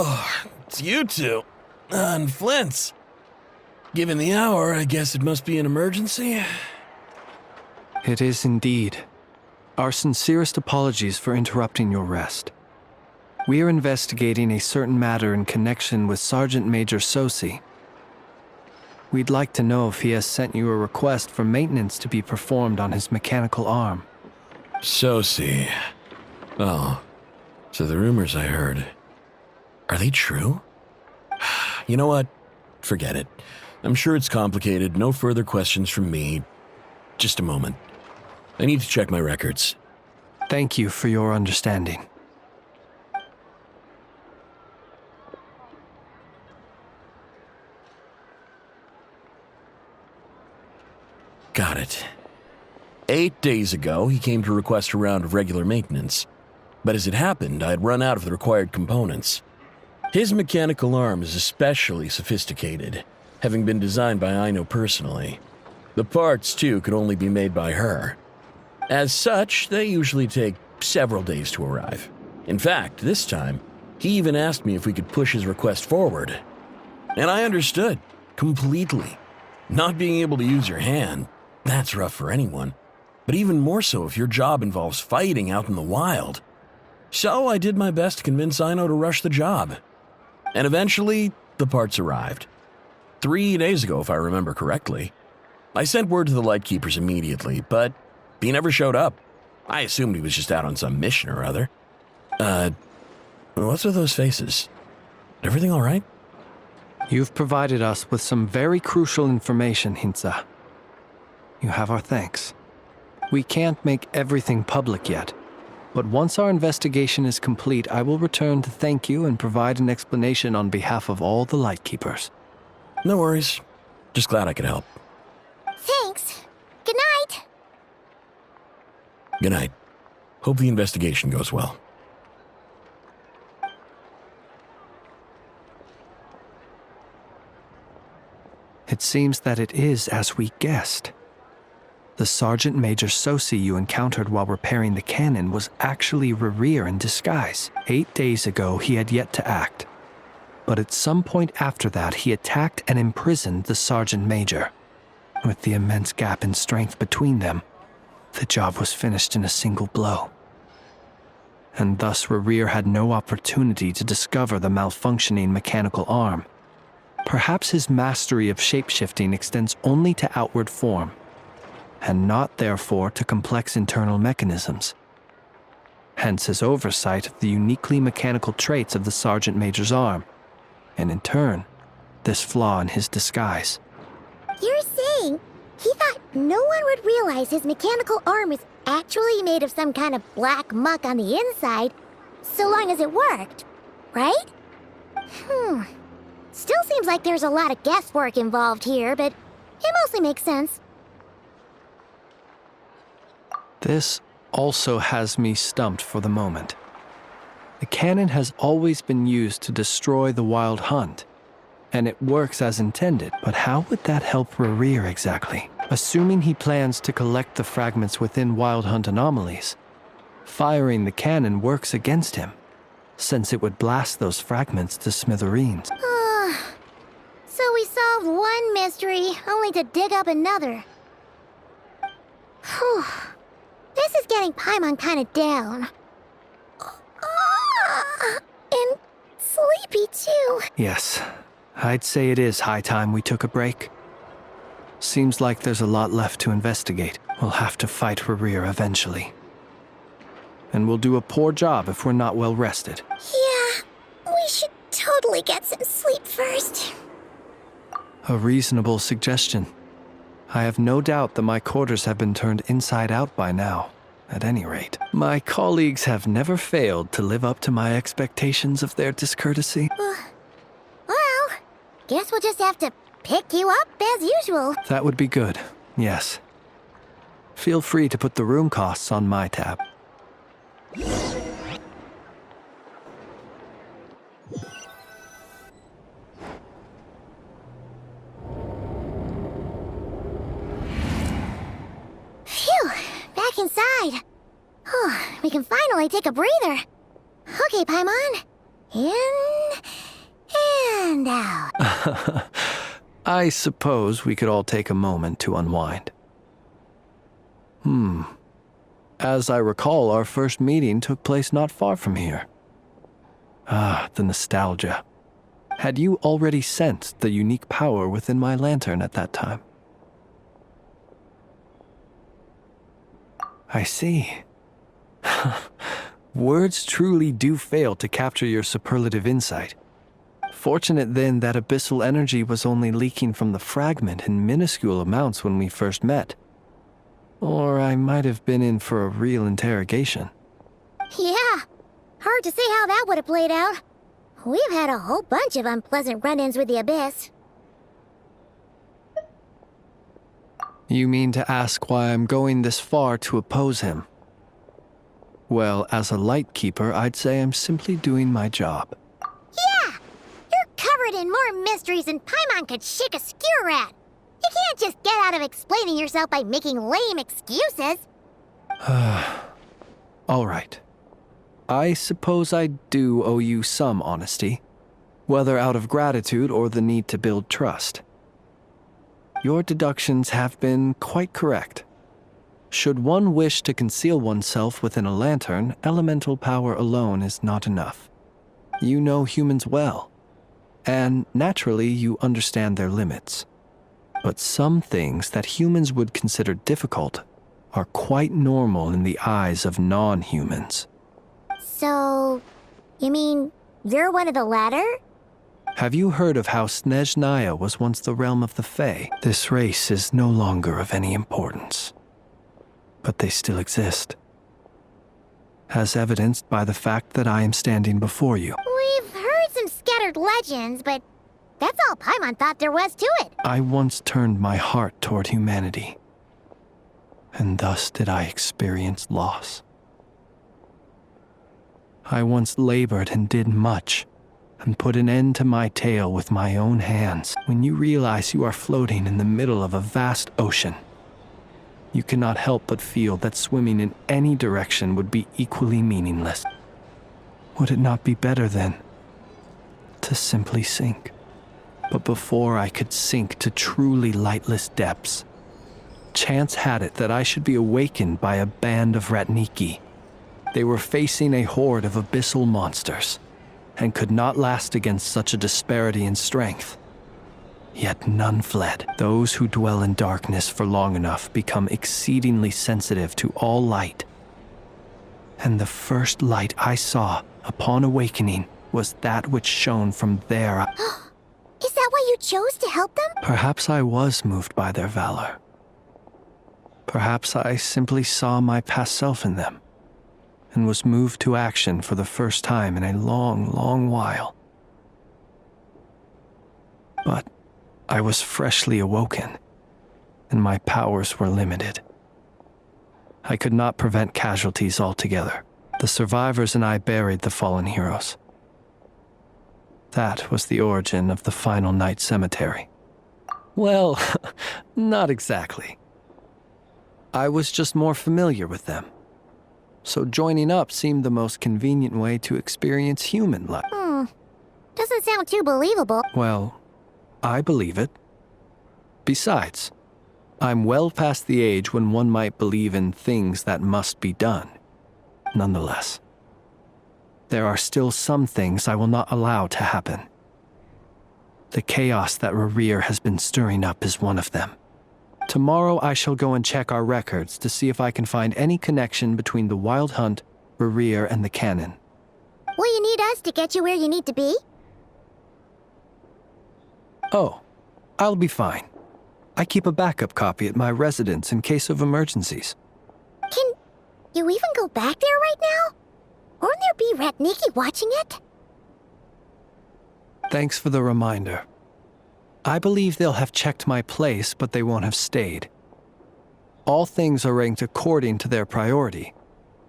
Oh, it's you two. And Flint's. Given the hour, I guess it must be an emergency. It is indeed. Our sincerest apologies for interrupting your rest. We are investigating a certain matter in connection with Sergeant Major Sosi. We'd like to know if he has sent you a request for maintenance to be performed on his mechanical arm. Sosi. Oh, so the rumors I heard, are they true? You know what? Forget it. I'm sure it's complicated. No further questions from me. Just a moment. I need to check my records. Thank you for your understanding. Got it. 8 days ago, he came to request a round of regular maintenance. But as it happened, I had run out of the required components. His mechanical arm is especially sophisticated, having been designed by Aino personally. The parts, too, could only be made by her. As such, they usually take several days to arrive. In fact, this time, he even asked me if we could push his request forward. And I understood, completely. Not being able to use your hand, that's rough for anyone. But even more so if your job involves fighting out in the wild. So I did my best to convince Aino to rush the job. And eventually, the parts arrived. 3 days ago, if I remember correctly. I sent word to the Lightkeepers immediately, but he never showed up. I assumed he was just out on some mission or other. What's with those faces? Everything all right? You've provided us with some very crucial information, Hintsa. You have our thanks. We can't make everything public yet, but once our investigation is complete, I will return to thank you and provide an explanation on behalf of all the Lightkeepers. No worries. Just glad I could help. Thanks. Good night. Good night. Hope the investigation goes well. It seems that it is as we guessed. The Sergeant Major Sosi you encountered while repairing the cannon was actually Rerir in disguise. 8 days ago, he had yet to act. But at some point after that, he attacked and imprisoned the Sergeant Major. With the immense gap in strength between them, the job was finished in a single blow. And thus Rerir had no opportunity to discover the malfunctioning mechanical arm. Perhaps his mastery of shapeshifting extends only to outward form, and not therefore to complex internal mechanisms. Hence his oversight of the uniquely mechanical traits of the Sergeant Major's arm, and in turn, this flaw in his disguise. You're saying he thought no one would realize his mechanical arm is actually made of some kind of black muck on the inside, so long as it worked, right? Still seems like there's a lot of guesswork involved here, but it mostly makes sense. This also has me stumped for the moment. The cannon has always been used to destroy the Wild Hunt, and it works as intended, but how would that help Rerir exactly? Assuming he plans to collect the fragments within Wild Hunt anomalies, firing the cannon works against him, since it would blast those fragments to smithereens. So we solved one mystery, only to dig up another. Whew. This is getting Paimon kind of down. And sleepy, too. Yes, I'd say it is high time we took a break. Seems like there's a lot left to investigate. We'll have to fight Rerir eventually. And we'll do a poor job if we're not well rested. Yeah, we should totally get some sleep first. A reasonable suggestion. I have no doubt that my quarters have been turned inside out by now, at any rate. My colleagues have never failed to live up to my expectations of their discourtesy. Well, guess we'll just have to pick you up as usual. That would be good, yes. Feel free to put the room costs on my tab. Phew, back inside. We can finally take a breather. Okay, Paimon. In and out. I suppose we could all take a moment to unwind. As I recall, our first meeting took place not far from here. Ah, the nostalgia. Had you already sensed the unique power within my lantern at that time? I see. Words truly do fail to capture your superlative insight. Fortunate then that abyssal energy was only leaking from the fragment in minuscule amounts when we first met. Or I might have been in for a real interrogation. Yeah, hard to say how that would have played out. We've had a whole bunch of unpleasant run-ins with the Abyss. You mean to ask why I'm going this far to oppose him? Well, as a light keeper, I'd say I'm simply doing my job. Yeah! You're covered in more mysteries than Paimon could shake a skewer at. You can't just get out of explaining yourself by making lame excuses. All right. I suppose I do owe you some honesty, whether out of gratitude or the need to build trust. Your deductions have been quite correct. Should one wish to conceal oneself within a lantern, elemental power alone is not enough. You know humans well, and naturally you understand their limits. But some things that humans would consider difficult are quite normal in the eyes of non-humans. So, you mean you're one of the latter? Have you heard of how Snezhnaya was once the realm of the Fae? This race is no longer of any importance, but they still exist, as evidenced by the fact that I am standing before you. We've heard some scattered legends, but that's all Paimon thought there was to it. I once turned my heart toward humanity, and thus did I experience loss. I once labored and did much, and put an end to my tale with my own hands. When you realize you are floating in the middle of a vast ocean, you cannot help but feel that swimming in any direction would be equally meaningless. Would it not be better, then, to simply sink? But before I could sink to truly lightless depths, chance had it that I should be awakened by a band of Ratniki. They were facing a horde of abyssal monsters, and could not last against such a disparity in strength. Yet none fled. Those who dwell in darkness for long enough become exceedingly sensitive to all light. And the first light I saw upon awakening was that which shone from there. Is that why you chose to help them? Perhaps I was moved by their valor. Perhaps I simply saw my past self in them, and was moved to action for the first time in a long, long while. But I was freshly awoken, and my powers were limited. I could not prevent casualties altogether. The survivors and I buried the fallen heroes. That was the origin of the Final Night Cemetery. Well, not exactly. I was just more familiar with them, so joining up seemed the most convenient way to experience human life. Doesn't sound too believable. Well, I believe it. Besides, I'm well past the age when one might believe in things that must be done. Nonetheless, there are still some things I will not allow to happen. The chaos that Rerir has been stirring up is one of them. Tomorrow I shall go and check our records to see if I can find any connection between the Wild Hunt, Rerir, and the Canon. Will you need us to get you where you need to be? Oh, I'll be fine. I keep a backup copy at my residence in case of emergencies. Can you even go back there right now? Won't there be Ratniki watching it? Thanks for the reminder. I believe they'll have checked my place, but they won't have stayed. All things are ranked according to their priority,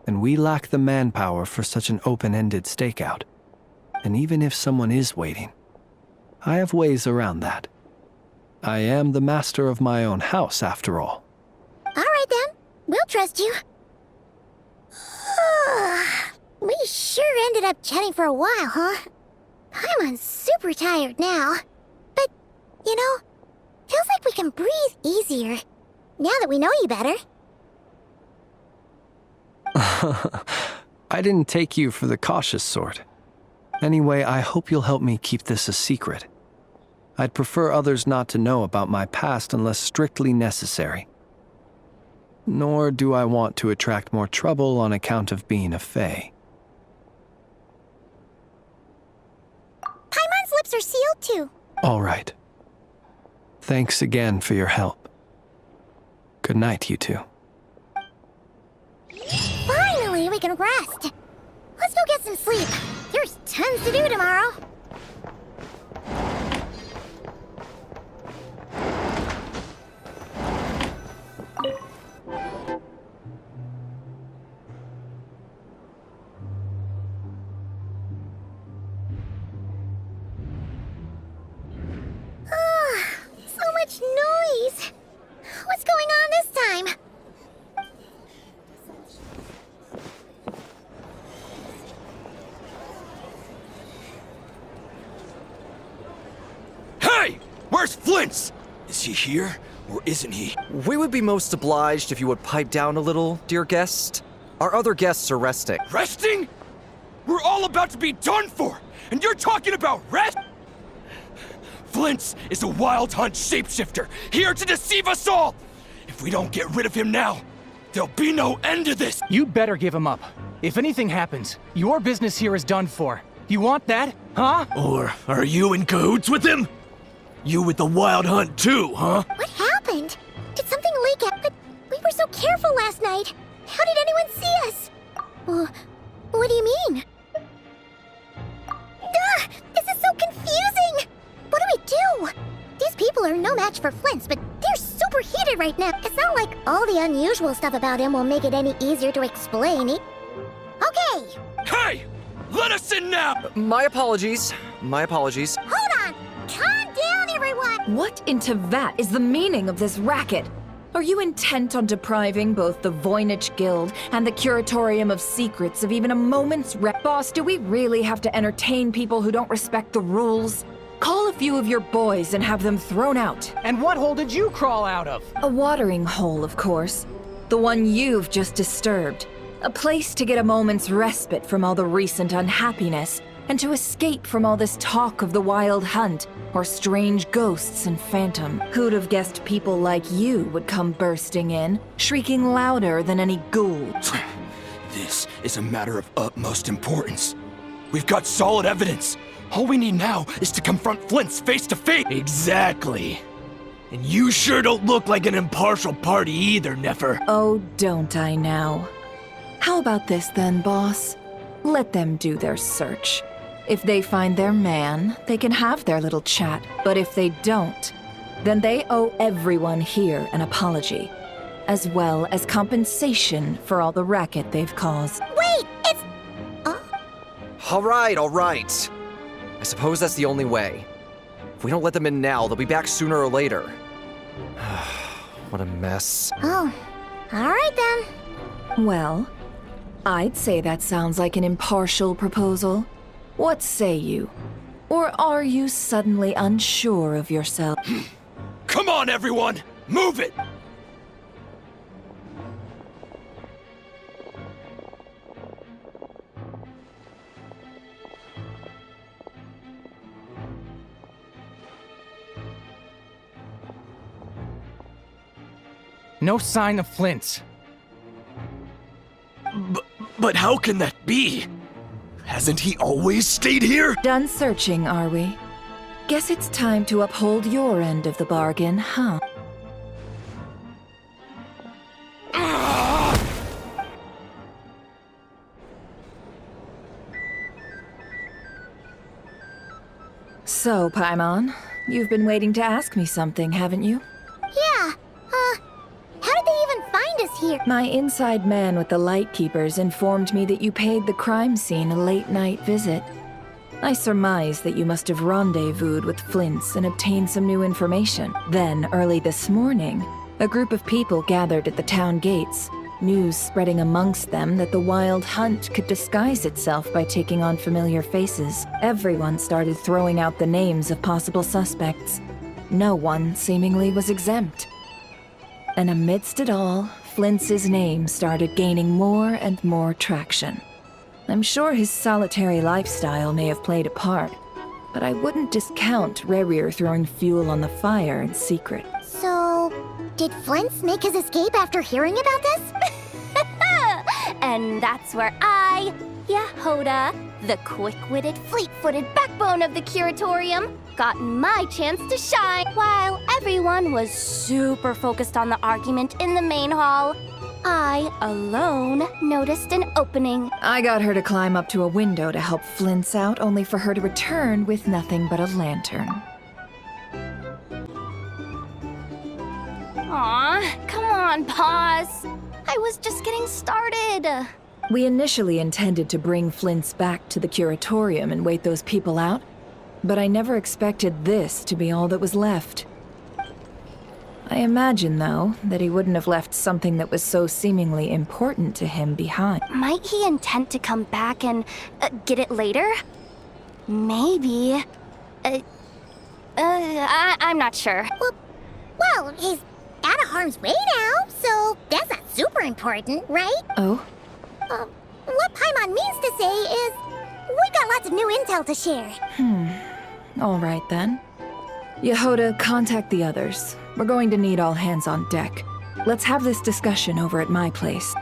and we lack the manpower for such an open-ended stakeout. And even if someone is waiting, I have ways around that. I am the master of my own house, after all. All right then, we'll trust you. We sure ended up chatting for a while, huh? I'm super tired now. But, you know, feels like we can breathe easier, now that we know you better. I didn't take you for the cautious sort. Anyway, I hope you'll help me keep this a secret. I'd prefer others not to know about my past unless strictly necessary. Nor do I want to attract more trouble on account of being a fae. Paimon's lips are sealed too. All right. Thanks again for your help. Good night, you two. Finally, we can rest. Let's go get some sleep. There's tons to do tomorrow. So much noise. What's going on this time? Hey! Where's Flint's? Is he here, or isn't he? We would be most obliged if you would pipe down a little, dear guest. Our other guests are resting. Resting? We're all about to be done for, and you're talking about rest? Flint's is a wild hunt shapeshifter, here to deceive us all! If we don't get rid of him now, there'll be no end to this! You'd better give him up. If anything happens, your business here is done for. You want that, huh? Or are you in cahoots with him? You with the wild hunt too, huh? What happened? Did something leak out? But we were so careful last night. How did anyone see us? What do you mean? This is so confusing! What do we do? These people are no match for Flint's, but they're super heated right now. It's not like all the unusual stuff about him will make it any easier to explain. Okay! Hey! Let us in now! My apologies. My apologies. Hold on! Calm down, everyone! What in Tevat is the meaning of this racket? Are you intent on depriving both the Voynich Guild and the Curatorium of Secrets of even a moment's rest? Boss, do we really have to entertain people who don't respect the rules? Call a few of your boys and have them thrown out. And what hole did you crawl out of? A watering hole, of course. The one you've just disturbed. A place to get a moment's respite from all the recent unhappiness, and to escape from all this talk of the wild hunt, or strange ghosts and phantom. Who'd have guessed people like you would come bursting in, shrieking louder than any ghoul? This is a matter of utmost importance. We've got solid evidence. All we need now is to confront Flint's face to face. Exactly. And you sure don't look like an impartial party either, Nefer. Oh, don't I now? How about this then, boss? Let them do their search. If they find their man, they can have their little chat. But if they don't, then they owe everyone here an apology, as well as compensation for all the racket they've caused. Wait, it's... All right. I suppose that's the only way. If we don't let them in now, they'll be back sooner or later. What a mess. Oh, alright then. Well, I'd say that sounds like an impartial proposal. What say you? Or are you suddenly unsure of yourself? Come on, everyone! Move it! No sign of Flint's. But how can that be? Hasn't he always stayed here? Done searching, are we? Guess it's time to uphold your end of the bargain, huh? So, Paimon, you've been waiting to ask me something, haven't you? Yeah, how did they even find us here? My inside man with the Lightkeepers informed me that you paid the crime scene a late-night visit. I surmise that you must have rendezvoused with Flint's and obtained some new information. Then, early this morning, a group of people gathered at the town gates, news spreading amongst them that the Wild Hunt could disguise itself by taking on familiar faces. Everyone started throwing out the names of possible suspects. No one, seemingly, was exempt. And amidst it all, Flint's name started gaining more and more traction. I'm sure his solitary lifestyle may have played a part, but I wouldn't discount Rerir throwing fuel on the fire in secret. So, did Flint's make his escape after hearing about this? And that's where I, Yehoda, the quick-witted, fleet-footed backbone of the Curatorium, got my chance to shine. While everyone was super focused on the argument in the main hall, I, alone, noticed an opening. I got her to climb up to a window to help Flint's out, only for her to return with nothing but a lantern. Aw, come on, pause. I was just getting started. We initially intended to bring Flint's back to the Curatorium and wait those people out, but I never expected this to be all that was left. I imagine, though, that he wouldn't have left something that was so seemingly important to him behind. Might he intend to come back and get it later? Maybe. I'm not sure. Well, he's out of harm's way now, so that's not super important, right? Oh? What Paimon means to say is, we got lots of new intel to share. All right, then. Yehoda, contact the others. We're going to need all hands on deck. Let's have this discussion over at my place.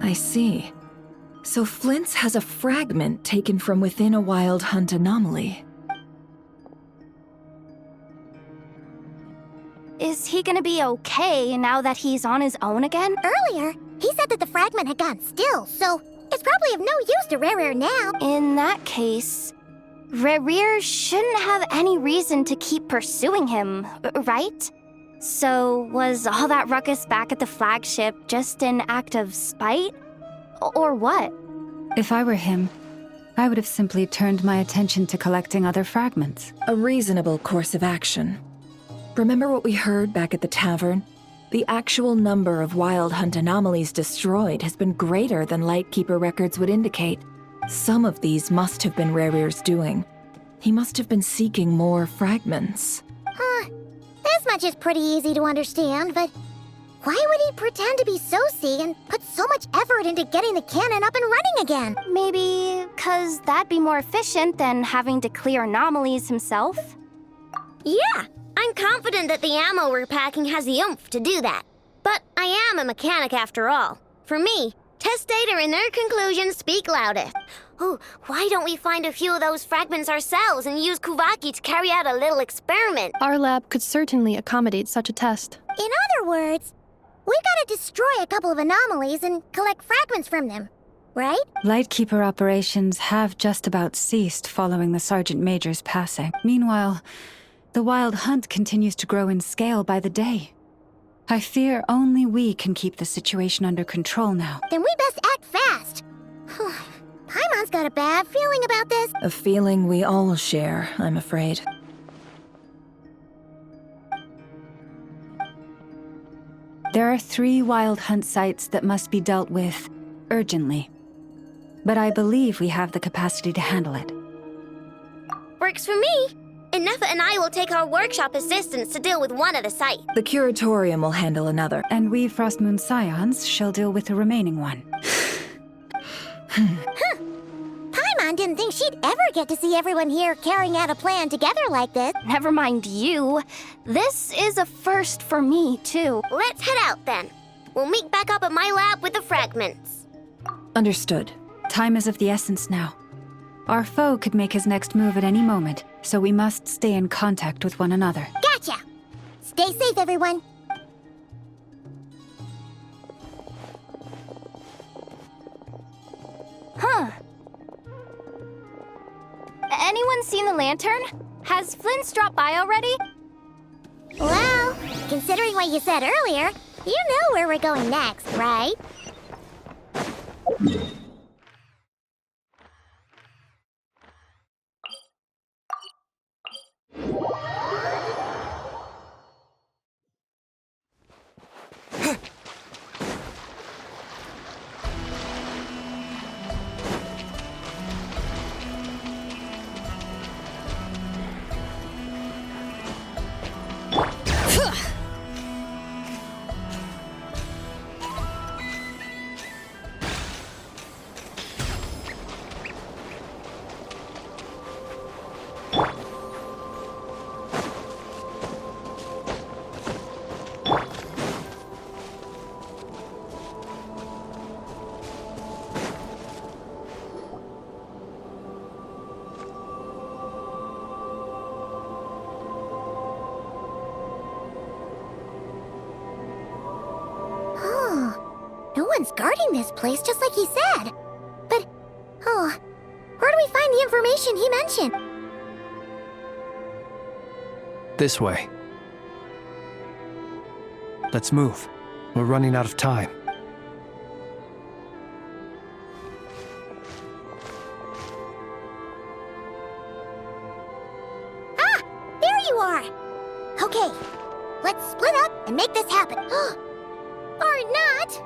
I see. So Flint's has a fragment taken from within a Wild Hunt anomaly. Is he gonna be okay now that he's on his own again? Earlier, he said that the fragment had gone still, so it's probably of no use to Rerir now. In that case, Rerir shouldn't have any reason to keep pursuing him, right? So, was all that ruckus back at the flagship just an act of spite? Or what? If I were him, I would have simply turned my attention to collecting other fragments. A reasonable course of action. Remember what we heard back at the tavern? The actual number of Wild Hunt anomalies destroyed has been greater than Lightkeeper records would indicate. Some of these must have been Rerir's doing. He must have been seeking more fragments. This much is pretty easy to understand, but why would he pretend to be Soci and put so much effort into getting the cannon up and running again? Maybe 'cause that'd be more efficient than having to clear anomalies himself? Yeah, I'm confident that the ammo we're packing has the oomph to do that. But I am a mechanic after all. For me, test data and their conclusions speak loudest. Oh, why don't we find a few of those fragments ourselves and use Kuvaki to carry out a little experiment? Our lab could certainly accommodate such a test. In other words, we gotta destroy a couple of anomalies and collect fragments from them, right? Lightkeeper operations have just about ceased following the Sergeant Major's passing. Meanwhile, the Wild Hunt continues to grow in scale by the day. I fear only we can keep the situation under control now. Then we best act fast. Paimon's got a bad feeling about this. A feeling we all share, I'm afraid. There are 3 Wild Hunt sites that must be dealt with urgently. But I believe we have the capacity to handle it. Works for me. Nefa and I will take our workshop assistants to deal with one of the sites. The Curatorium will handle another. And we Frostmoon Scions shall deal with the remaining one. Paimon didn't think she'd ever get to see everyone here carrying out a plan together like this. Never mind you. This is a first for me, too. Let's head out then. We'll meet back up at my lab with the fragments. Understood. Time is of the essence now. Our foe could make his next move at any moment. so we must stay in contact with one another. Gotcha! Stay safe, everyone. Huh. Anyone seen the lantern? Has Flint's dropped by already? Well, considering what you said earlier, you know where we're going next, right? No one's guarding this place, just like he said. But, where do we find the information he mentioned? This way. Let's move. We're running out of time. Ah! There you are! Okay, let's split up and make this happen. Or not!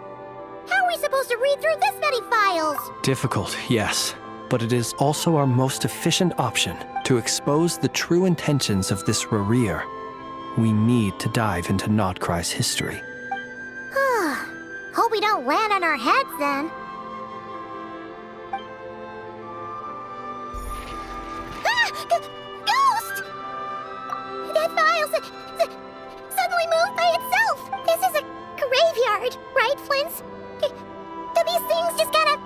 How are we supposed to read through this many files? Difficult, yes. But it is also our most efficient option to expose the true intentions of this Rereer. We need to dive into Nodcry's history. Hope we don't land on our heads then. Ghost! That file suddenly moved by itself. This is a graveyard, right, Flint? Do these things just gotta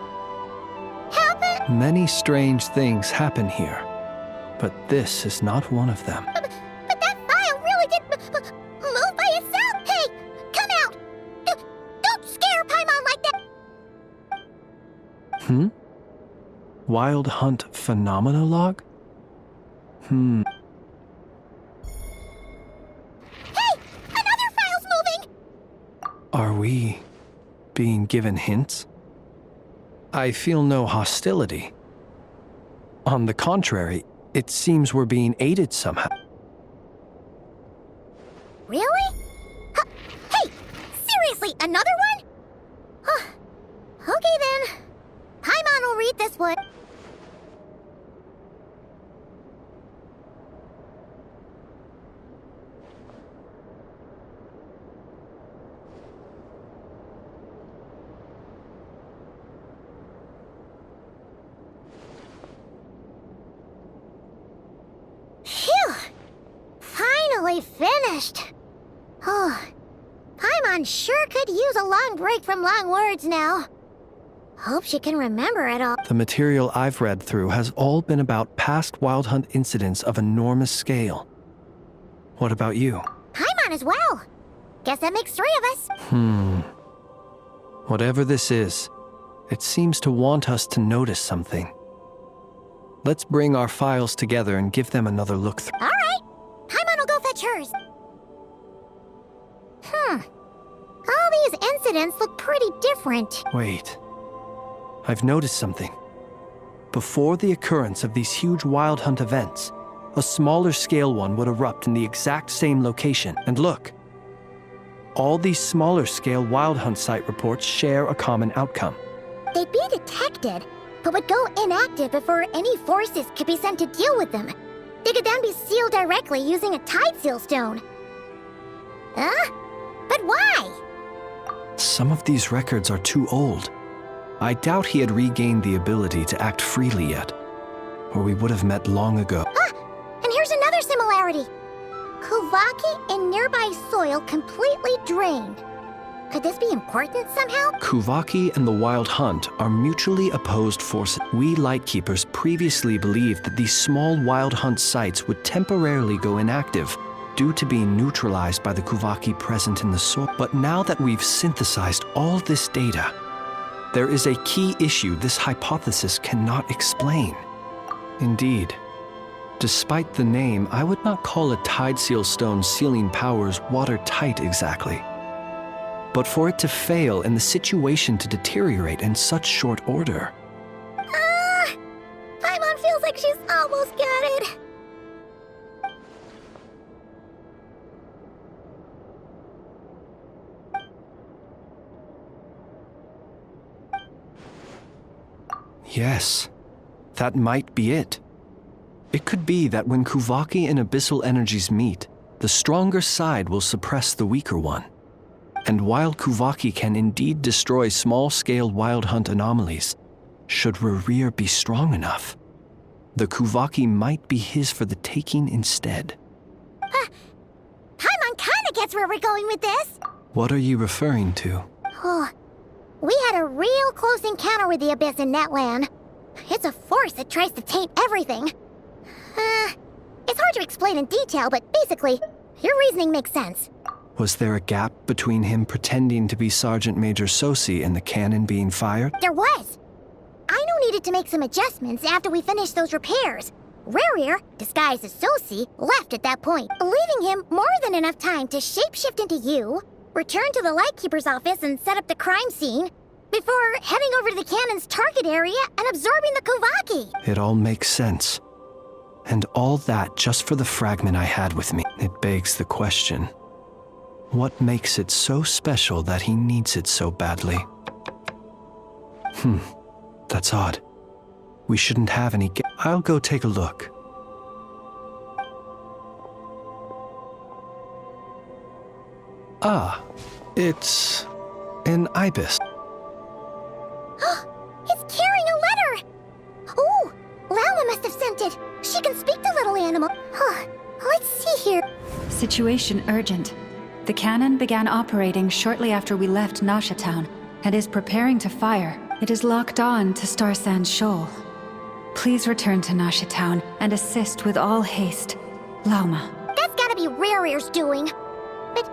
happen? Many strange things happen here, but this is not one of them. But that file really did move by itself. Hey, come out! Don't scare Paimon like that. Wild Hunt Phenomenologue? Hey, another file's moving! Are we being given hints? I feel no hostility. On the contrary, it seems we're being aided somehow. Really? Hey, seriously, another one? Okay then. Paimon will read this one. Phew! Finally finished. Paimon sure could use a long break from long words now. Hope she can remember it all. The material I've read through has all been about past Wild Hunt incidents of enormous scale. What about you? Paimon as well. Guess that makes 3 of us. Whatever this is, it seems to want us to notice something. Let's bring our files together and give them another look through. All right. Paimon will go fetch hers. All these incidents look pretty different. Wait. I've noticed something. Before the occurrence of these huge Wild Hunt events, a smaller scale one would erupt in the exact same location. And look. All these smaller scale Wild Hunt site reports share a common outcome. They'd be detected, but would go inactive before any forces could be sent to deal with them. They could then be sealed directly using a tide seal stone. Huh? But why? Some of these records are too old. I doubt he had regained the ability to act freely yet, or we would have met long ago. And here's another similarity. Kuvaki and nearby soil completely drained. Could this be important somehow? Kuvaki and the Wild Hunt are mutually opposed forces. We Lightkeepers previously believed that these small Wild Hunt sites would temporarily go inactive due to being neutralized by the Kuvaki present in the soil. But now that we've synthesized all this data, there is a key issue this hypothesis cannot explain. Indeed, despite the name, I would not call a Tideseal Stone's sealing powers watertight exactly. But for it to fail and the situation to deteriorate in such short order. Paimon feels like she's almost got it. Yes, that might be it. It could be that when Kuvaki and Abyssal energies meet, the stronger side will suppress the weaker one. And while Kuvaki can indeed destroy small-scale Wild Hunt anomalies, should Rerir be strong enough, the Kuvaki might be his for the taking instead. Paimon kinda gets where we're going with this. What are you referring to? Oh, we had a real close encounter with the Abyss in Netland. It's a force that tries to taint everything. It's hard to explain in detail, but basically, your reasoning makes sense. Was there a gap between him pretending to be Sergeant Major Sosi and the cannon being fired? There was. Aino needed to make some adjustments after we finished those repairs. Rerir, disguised as Sosi, left at that point, leaving him more than enough time to shapeshift into you, return to the Lightkeeper's office and set up the crime scene, before heading over to the cannon's target area and absorbing the Kuvaki. It all makes sense. And all that just for the fragment I had with me. It begs the question, what makes it so special that he needs it so badly? That's odd. We shouldn't have any. I'll go take a look. Ah, it's an ibis. It's carrying a letter! Ooh, Lauma must have sent it. She can speak to little animal. Let's see here. Situation urgent. The cannon began operating shortly after we left Nasha Town and is preparing to fire. It is locked on to Star Sand Shoal. Please return to Nasha Town and assist with all haste. Lauma. That's gotta be Rerir's doing. But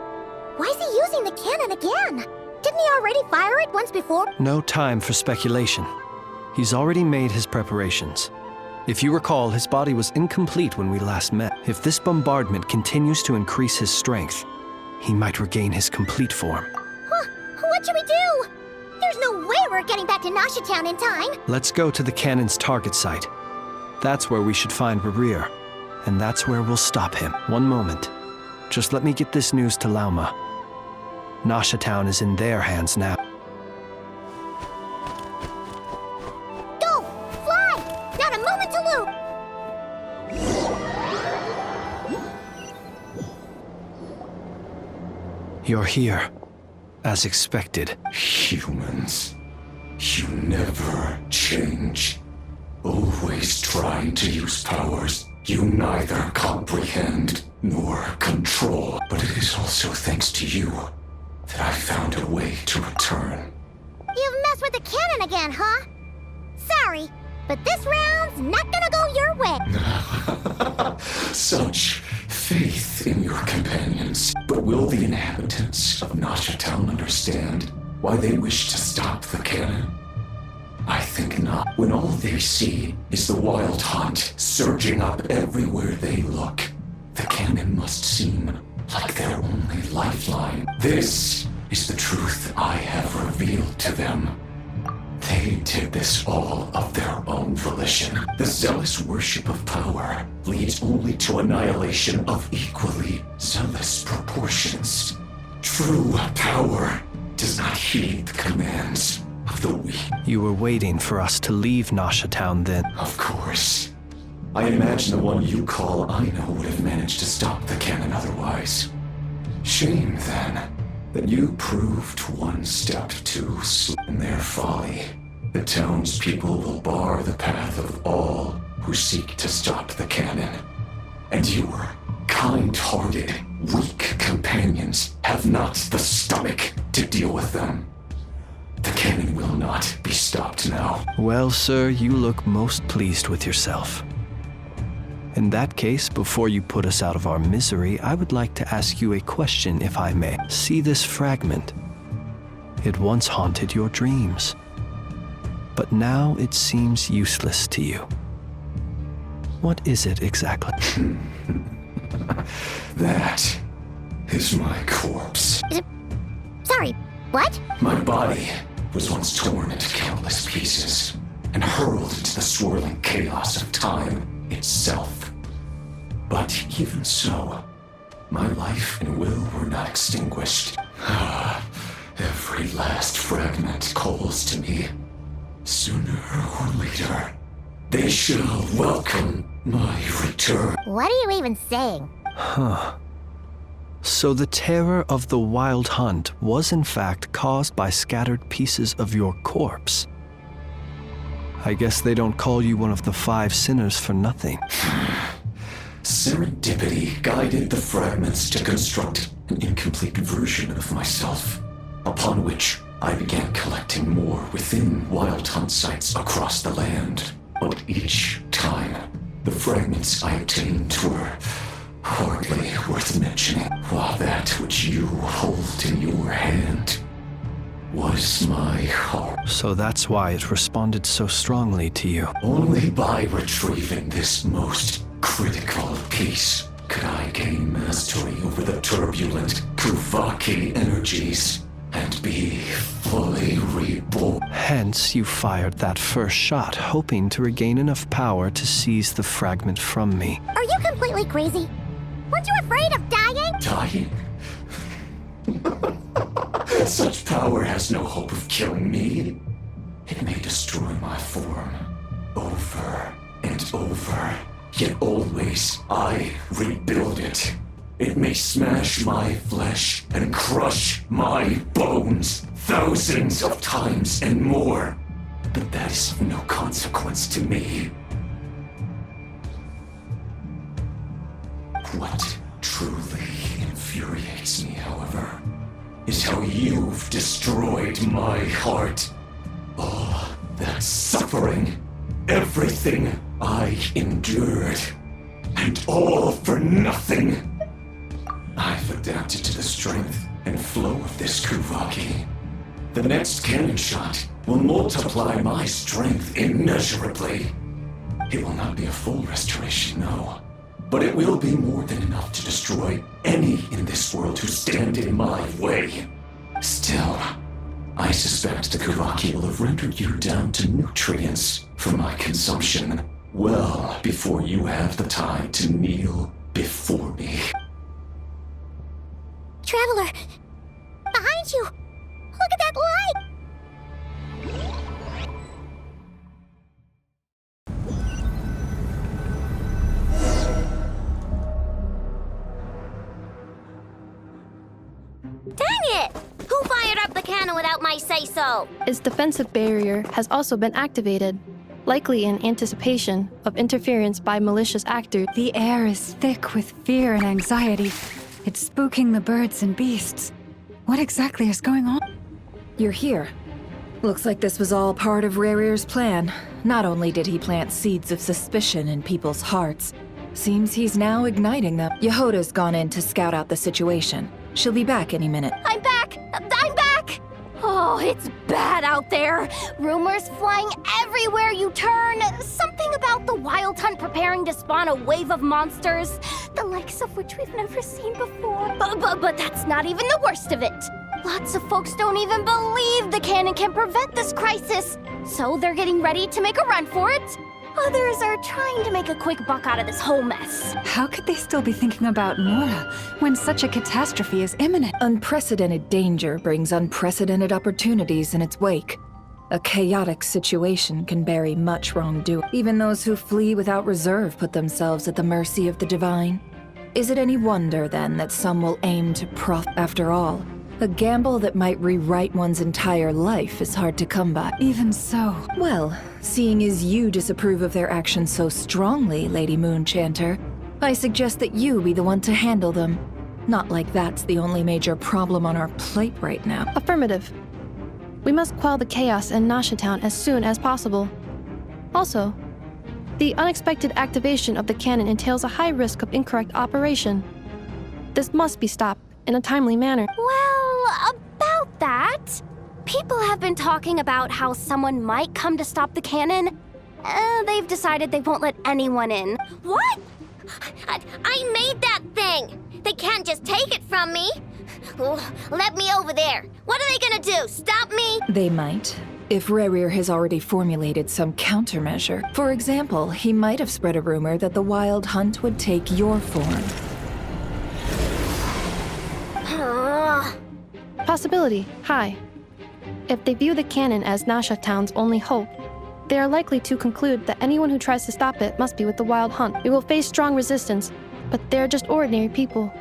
why is he using the cannon again? Didn't he already fire it once before? No time for speculation. He's already made his preparations. If you recall, his body was incomplete when we last met. If this bombardment continues to increase his strength, he might regain his complete form. What should we do? There's no way we're getting back to Nasha Town in time. Let's go to the cannon's target site. That's where we should find Rerir, and that's where we'll stop him. One moment. Just let me get this news to Lauma. Nasha Town is in their hands now. Go! Fly! Not a moment to lose! You're here, as expected. Humans, you never change. Always trying to use powers you neither comprehend nor control. But it is also thanks to you that I found a way to return. You've messed with the cannon again, huh? Sorry, but this round's not gonna go your way. Such faith in your companions. But will the inhabitants of Nasha Town understand why they wish to stop the cannon? I think not. When all they see is the Wild Hunt surging up everywhere they look, the cannon must seem like their only lifeline. This is the truth I have revealed to them. They did this all of their own volition. The zealous worship of power leads only to annihilation of equally zealous proportions. True power does not heed the commands of the weak. You were waiting for us to leave Nasha Town then? Of course. I imagine the one you call Aino would have managed to stop the cannon otherwise. Shame, then, that you proved one step too slow in their folly. The townspeople will bar the path of all who seek to stop the cannon. And your kind-hearted, weak companions have not the stomach to deal with them. The cannon will not be stopped now. Well, sir, you look most pleased with yourself. In that case, before you put us out of our misery, I would like to ask you a question, if I may. See this fragment? It once haunted your dreams, but now it seems useless to you. What is it exactly? That is my corpse. Sorry, what? My body was once torn into countless pieces and hurled into the swirling chaos of time itself. But even so, my life and will were not extinguished. Every last fragment calls to me. Sooner or later, they shall welcome my return. What are you even saying? Huh. So the terror of the Wild Hunt was in fact caused by scattered pieces of your corpse. I guess they don't call you one of the 5 sinners for nothing. Serendipity guided the fragments to construct an incomplete version of myself, upon which I began collecting more within Wild Hunt sites across the land. But each time, the fragments I obtained were hardly worth mentioning, while that which you hold in your hand was my heart. So that's why it responded so strongly to you. Only by retrieving this most critical piece could I gain mastery over the turbulent Kuvaki energies and be fully reborn. Hence, you fired that first shot, hoping to regain enough power to seize the fragment from me. Are you completely crazy? Weren't you afraid of dying? Dying? Such power has no hope of killing me. It may destroy my form over and over, yet always I rebuild it. It may smash my flesh and crush my bones thousands of times and more, but that is of no consequence to me. What truly infuriates me, however, is how you've destroyed my heart. All that suffering, everything I endured, and all for nothing. I've adapted to the strength and flow of this Kuvaki. The next cannon shot will multiply my strength immeasurably. It will not be a full restoration, no. But it will be more than enough to destroy any in this world who stand in my way. Still, I suspect the Kuvaki will have rendered you down to nutrients for my consumption well before you have the time to kneel before me. Traveler! Behind you! Look at that light! Dang it! Who fired up the cannon without my say-so? Its defensive barrier has also been activated, likely in anticipation of interference by malicious actors. The air is thick with fear and anxiety. It's spooking the birds and beasts. What exactly is going on? You're here. Looks like this was all part of Rerir's plan. Not only did he plant seeds of suspicion in people's hearts, seems he's now igniting them. Yehoda's gone in to scout out the situation. She'll be back any minute. I'm back! I'm back! Oh, it's bad out there. Rumors flying everywhere you turn. Something about the Wild Hunt preparing to spawn a wave of monsters, the likes of which we've never seen before. But that's not even the worst of it. Lots of folks don't even believe the cannon can prevent this crisis, so they're getting ready to make a run for it. Others are trying to make a quick buck out of this whole mess. How could they still be thinking about Nora when such a catastrophe is imminent? Unprecedented danger brings unprecedented opportunities in its wake. A chaotic situation can bury much wrongdoing. Even those who flee without reserve put themselves at the mercy of the divine. Is it any wonder, then, that some will aim to profit? After all, a gamble that might rewrite one's entire life is hard to come by. Even so. Well, seeing as you disapprove of their actions so strongly, Lady Moonchanter, I suggest that you be the one to handle them. Not like that's the only major problem on our plate right now. Affirmative. We must quell the chaos in Nasha Town as soon as possible. Also, the unexpected activation of the cannon entails a high risk of incorrect operation. This must be stopped in a timely manner. Well, about that, people have been talking about how someone might come to stop the cannon. They've decided they won't let anyone in. What? I made that thing! They can't just take it from me! Let me over there! What are they gonna do? Stop me? They might, if Rerir has already formulated some countermeasure. For example, he might have spread a rumor that the Wild Hunt would take your form. Possibility high. If they view the cannon as Nasha Town's only hope, they are likely to conclude that anyone who tries to stop it must be with the Wild Hunt. We will face strong resistance, but they're just ordinary people.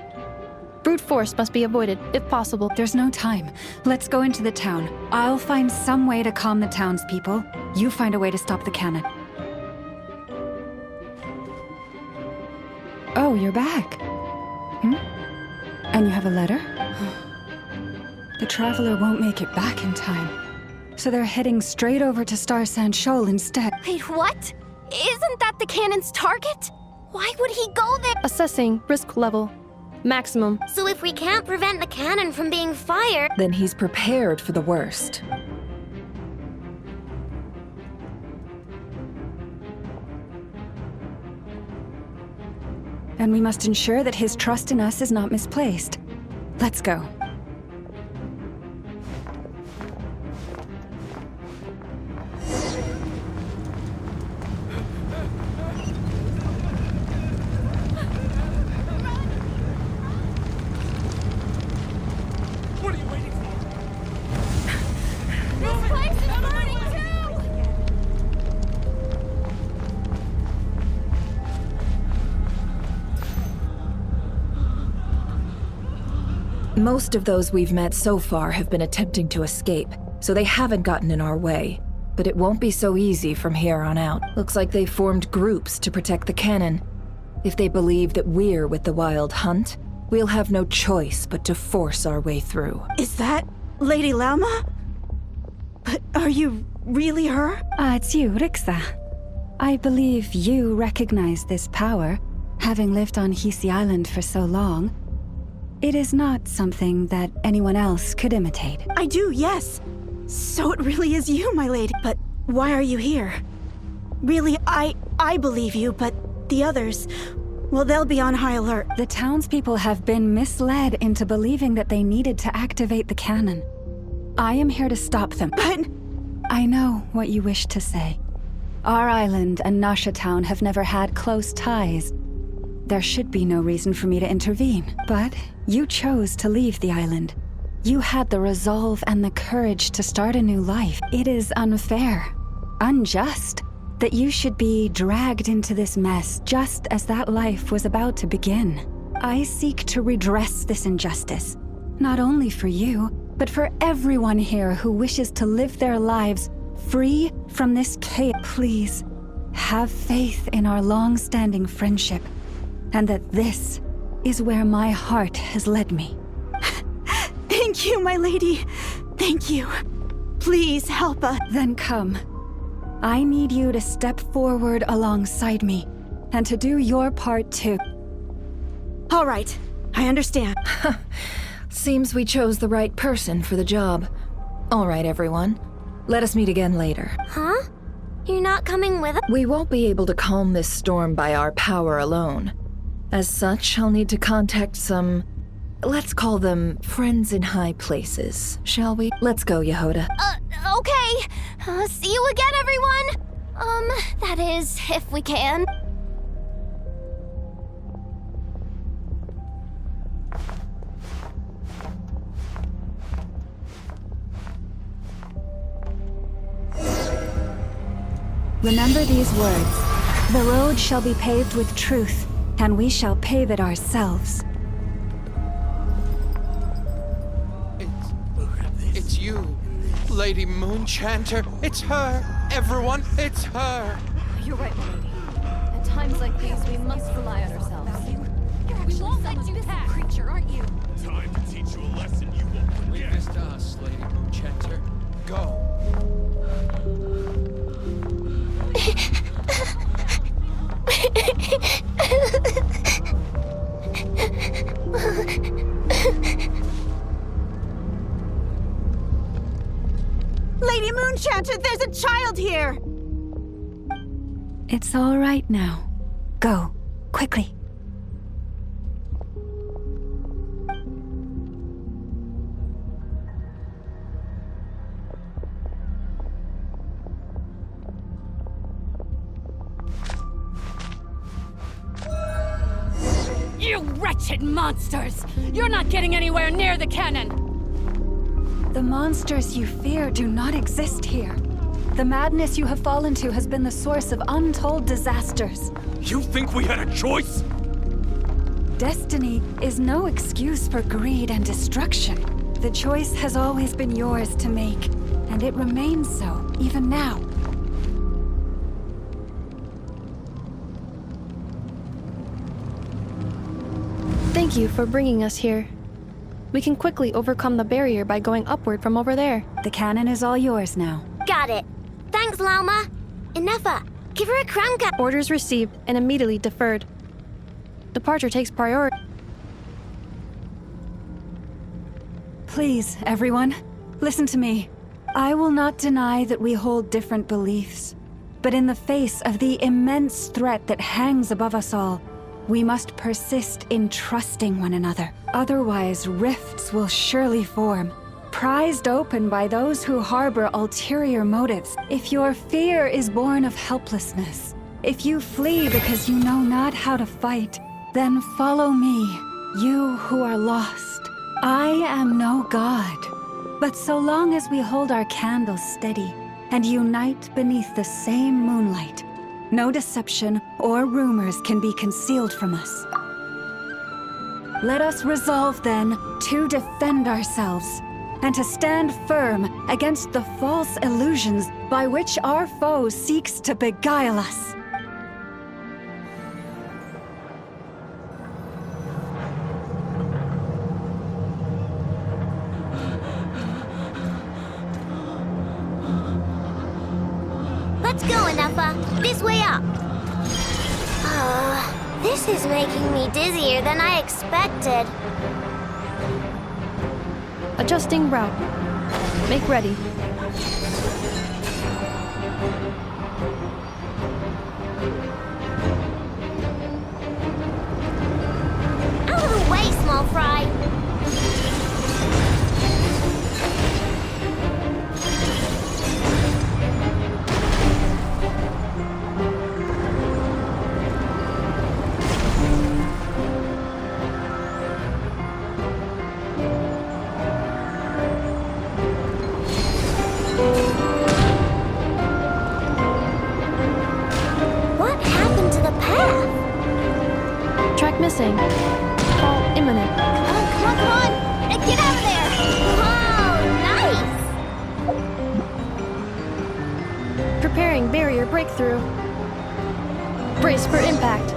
Brute force must be avoided, if possible. There's no time. Let's go into the town. I'll find some way to calm the townspeople. You find a way to stop the cannon. Oh, you're back. And you have a letter? The Traveler won't make it back in time. So they're heading straight over to Star Sand Shoal instead. Wait, what? Isn't that the cannon's target? Why would he go there? Assessing risk level. Maximum. So if we can't prevent the cannon from being fired... Then he's prepared for the worst. And we must ensure that his trust in us is not misplaced. Let's go. What are you waiting for? This place is burning too! Most of those we've met so far have been attempting to escape, so they haven't gotten in our way. But it won't be so easy from here on out. Looks like they've formed groups to protect the cannon. If they believe that we're with the Wild Hunt, we'll have no choice but to force our way through. Is that Lady Lauma? But are you really her? It's you, Rixa. I believe you recognize this power, having lived on Hisi Island for so long. It is not something that anyone else could imitate. I do, yes. So it really is you, my lady. But why are you here? Really, I believe you, but the others, well, they'll be on high alert. The townspeople have been misled into believing that they needed to activate the cannon. I am here to stop them. But... I know what you wish to say. Our island and Nasha Town have never had close ties. There should be no reason for me to intervene, but you chose to leave the island. You had the resolve and the courage to start a new life. It is unfair, unjust, that you should be dragged into this mess just as that life was about to begin. I seek to redress this injustice, not only for you, but for everyone here who wishes to live their lives free from this chaos. Please, have faith in our long-standing friendship, and that this is where my heart has led me. Thank you, my lady. Thank you. Please help us. Then come. I need you to step forward alongside me, and to do your part too. All right, I understand. Seems we chose the right person for the job. All right, everyone. Let us meet again later. Huh? You're not coming with us? We won't be able to calm this storm by our power alone. As such, I'll need to contact some... let's call them friends in high places, shall we? Let's go, Yehoda. Okay. See you again, everyone! That is, if we can. Remember these words. The road shall be paved with truth, and we shall pave it ourselves. It's you, Lady Moonchanter. It's her. Everyone, it's her. You're right, my lady. At times like these, we must rely on ourselves. We won't let you pass. creature, aren't you? Time to teach you a lesson you won't forget. Leave this to us, Lady Moonchanter. Go. Lady Moonchanter, there's a child here! It's all right now. Go, quickly. You wretched monsters! You're not getting anywhere near the cannon! The monsters you fear do not exist here. The madness you have fallen to has been the source of untold disasters. You think we had a choice? Destiny is no excuse for greed and destruction. The choice has always been yours to make, and it remains so, even now. Thank you for bringing us here. We can quickly overcome the barrier by going upward from over there. The cannon is all yours now. Got it. Thanks, Lauma. Inefa, give her a crown cap. Orders received and immediately deferred. Departure takes priority. Please, everyone, listen to me. I will not deny that we hold different beliefs. But in the face of the immense threat that hangs above us all, we must persist in trusting one another. Otherwise, rifts will surely form, prized open by those who harbor ulterior motives. If your fear is born of helplessness, if you flee because you know not how to fight, then follow me, you who are lost. I am no god, but so long as we hold our candles steady and unite beneath the same moonlight, no deception or rumors can be concealed from us. Let us resolve, then, to defend ourselves and to stand firm against the false illusions by which our foe seeks to beguile us. Let's go, Inefa. This way up. This is making me dizzier than I expected. Adjusting route. Make ready. Out of the way, small fry. Missing. Fall imminent. Come on! Get out of there! Whoa, nice! Preparing barrier breakthrough. Brace for impact.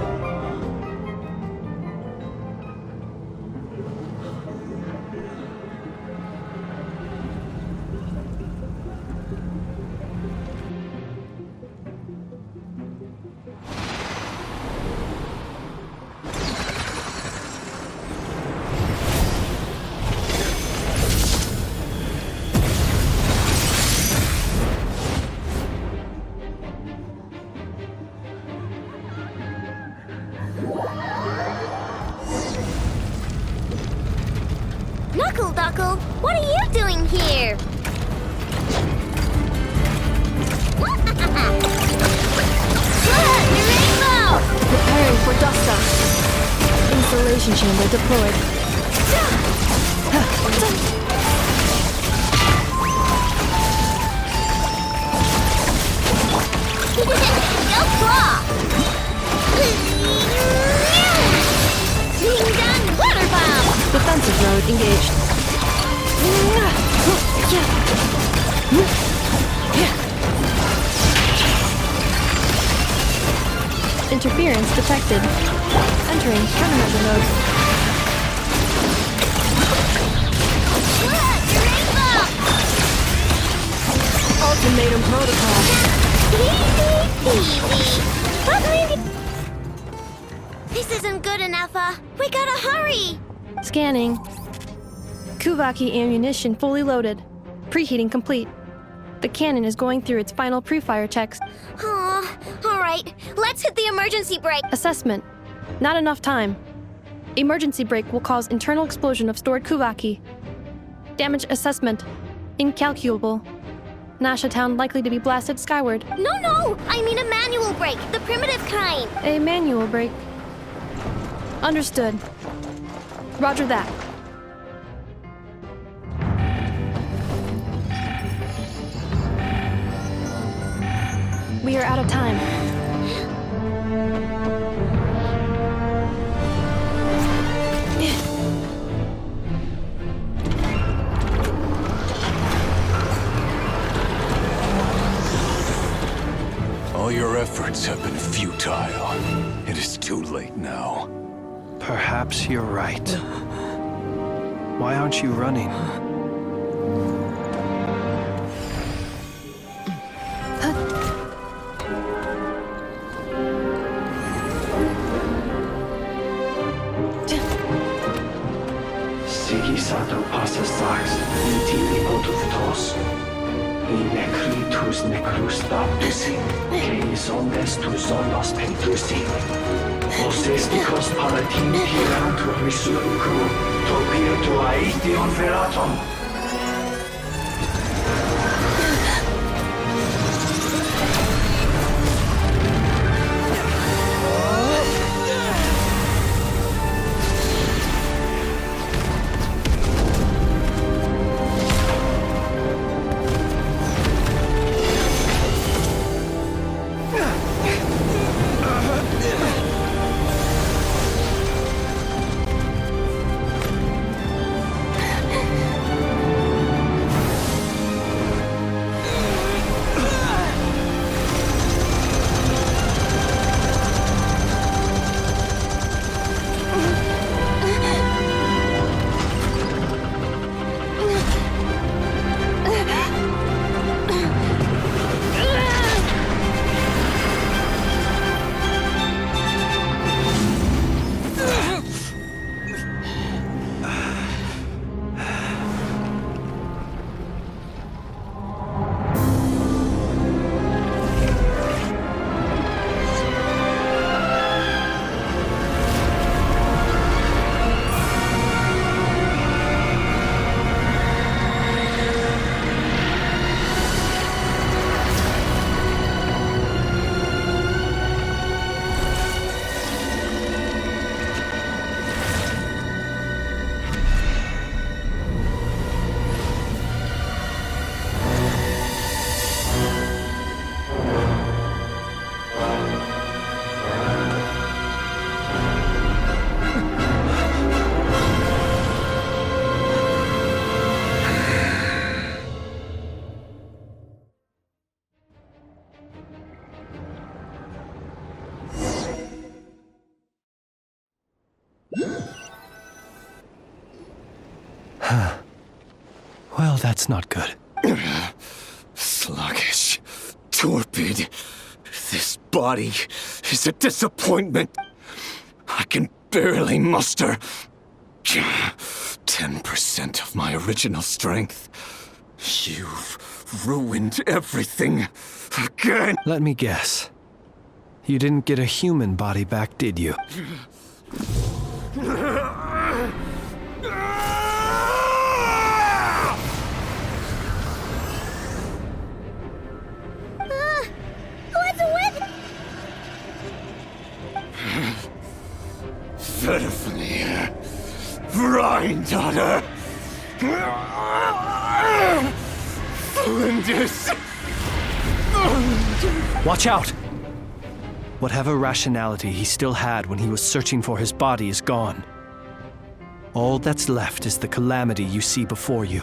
Knuckle, what are you doing here? Rainbow! Preparing for dust up. Installation chamber deployed. Go claw! Being done, water bomb! Defensive mode engaged. Interference detected. Entering countermeasure mode. Ultimatum protocol. This isn't good enough, we gotta hurry! Scanning. Kuvaki ammunition fully loaded. Preheating complete. The cannon is going through its final pre-fire checks. Aw, alright, let's hit the emergency brake. Assessment. Not enough time. Emergency brake will cause internal explosion of stored Kuvaki. Damage assessment. Incalculable. Nasha Town likely to be blasted skyward. No, I mean a manual brake, the primitive kind. A manual brake. Understood. Roger that. We are out of time. All your efforts have been futile. It is too late now. Perhaps you're right. Why aren't you running? Sigisato passas sax, intimi oductos. In necritus necrus baptusi, canis omnes tu solos pentusi. Osesticos palatin pirantur resurrecru, topia tua aetheon veratum. Well, that's not good. Sluggish. Torpid. This body is a disappointment. I can barely muster 10% of my original strength. You've ruined everything again. Let me guess. You didn't get a human body back, did you? What's with... Verfnir. Rhine-daughter. Flinders. Watch out! Whatever rationality he still had when he was searching for his body is gone. All that's left is the calamity you see before you.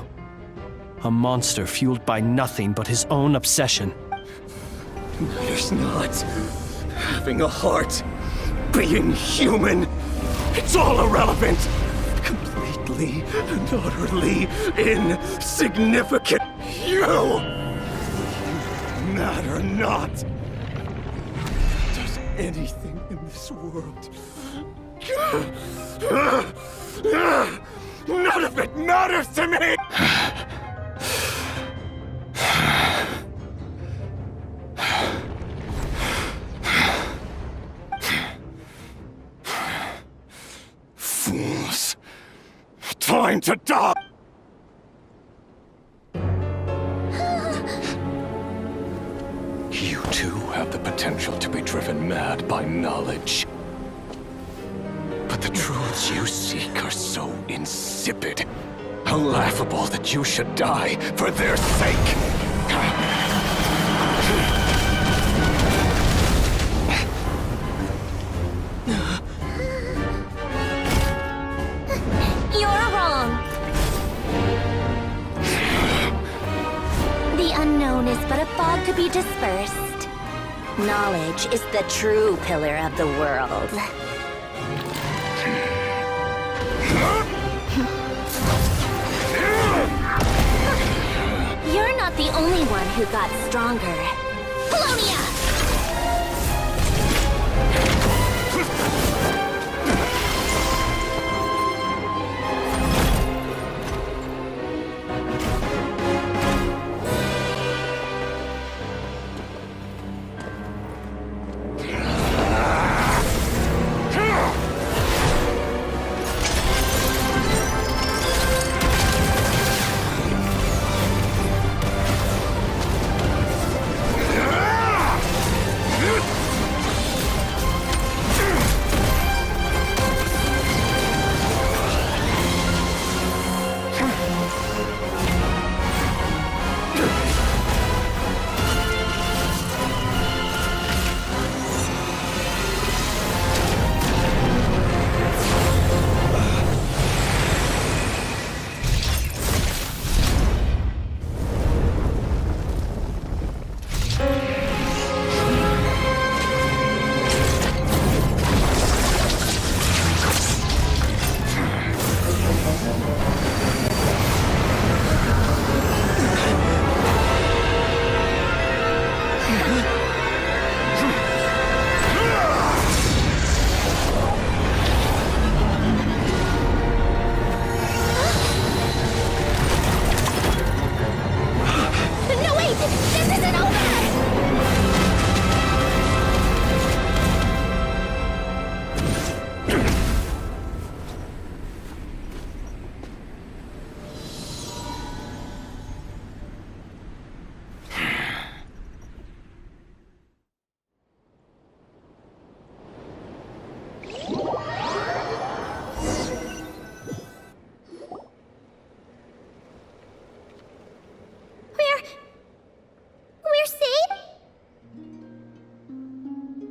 A monster fueled by nothing but his own obsession. There's not. Having a heart. Being human. It's all irrelevant. Completely and utterly insignificant. You matter not. Does anything in this world. None of it matters to me! Fools. Time to die! You too have the potential to be driven mad by knowledge. But the truths you seek are so insipid. How laughable that you should die for their sake! You're wrong. The unknown is but a fog to be dispersed. Knowledge is the true pillar of the world. You're not the only one who got stronger. Polonia!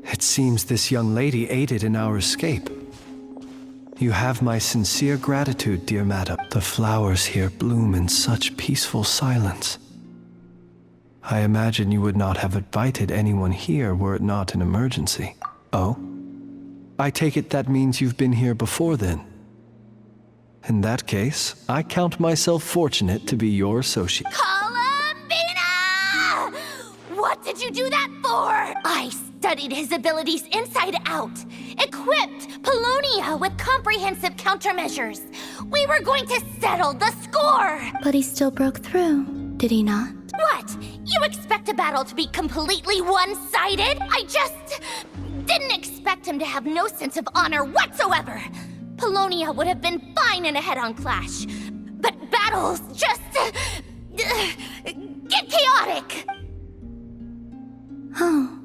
It seems this young lady aided in our escape. You have my sincere gratitude, dear madam. The flowers here bloom in such peaceful silence. I imagine you would not have invited anyone here were it not an emergency. Oh? I take it that means you've been here before then. In that case, I count myself fortunate to be your associate. Columbina! What did you do that for? I studied his abilities inside out, equipped Polonia with comprehensive countermeasures. We were going to settle the score! But he still broke through, did he not? What? You expect a battle to be completely one-sided? I just didn't expect him to have no sense of honor whatsoever. Polonia would have been fine in a head-on clash, but battles just get chaotic. Oh,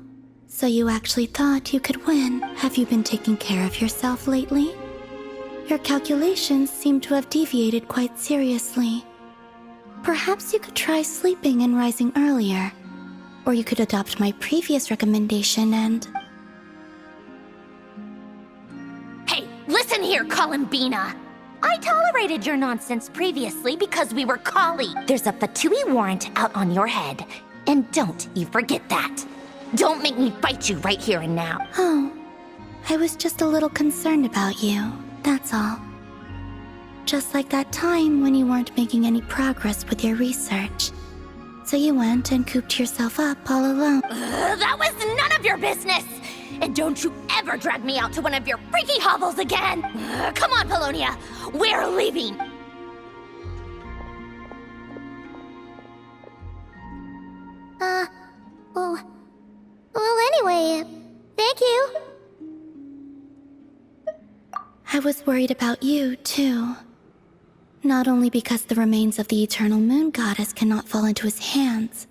so you actually thought you could win. Have you been taking care of yourself lately? Your calculations seem to have deviated quite seriously. Perhaps you could try sleeping and rising earlier. Or you could adopt my previous recommendation and... Hey, listen here, Columbina! I tolerated your nonsense previously because we were colleagues. There's a Fatui warrant out on your head, and don't you forget that. Don't make me fight you right here and now. Oh, I was just a little concerned about you, that's all. Just like that time when you weren't making any progress with your research. So you went and cooped yourself up all alone. That was none of your business! And don't you ever drag me out to one of your freaky hovels again! Come on, Polonia! We're leaving! Well, anyway, thank you. I was worried about you, too. Not only because the remains of the Eternal Moon Goddess cannot fall into his hands,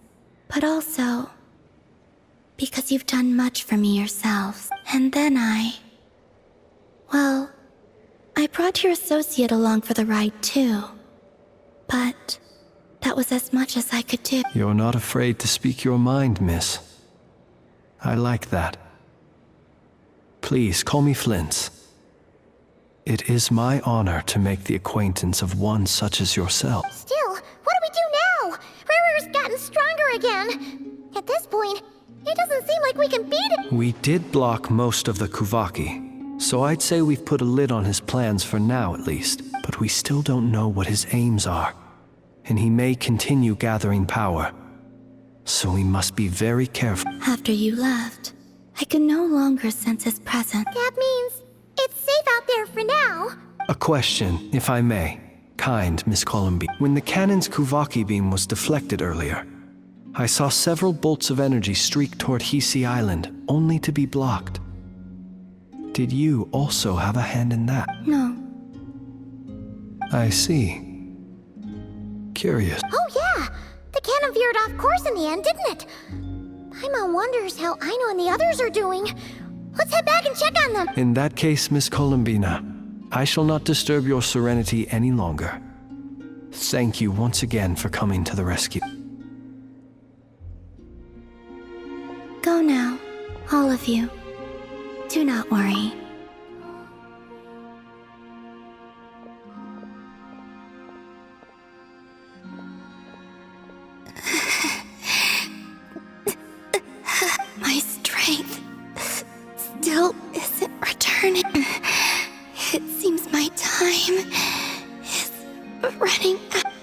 but also because you've done much for me yourselves. And then well, I brought your associate along for the ride, too. But that was as much as I could do. You're not afraid to speak your mind, miss. I like that. Please, call me Flint. It is my honor to make the acquaintance of one such as yourself. Still, what do we do now? Rurer's gotten stronger again. At this point, it doesn't seem like we can beat it. We did block most of the Kuvaki, so I'd say we've put a lid on his plans for now at least. But we still don't know what his aims are, and he may continue gathering power. So we must be very careful. After you left, I could no longer sense his presence. That means it's safe out there for now. A question, if I may. Kind Miss Columby. When the cannon's Kuvaki beam was deflected earlier, I saw several bolts of energy streak toward Hisi Island, only to be blocked. Did you also have a hand in that? No. I see. Curious. Oh yeah, the cannon veered off course in the end, didn't it? Paimon wonders how Aino and the others are doing. Let's head back and check on them. In that case, Miss Columbina, I shall not disturb your serenity any longer. Thank you once again for coming to the rescue. Go now, all of you. Do not worry. My strength still isn't returning. It seems my time is running out.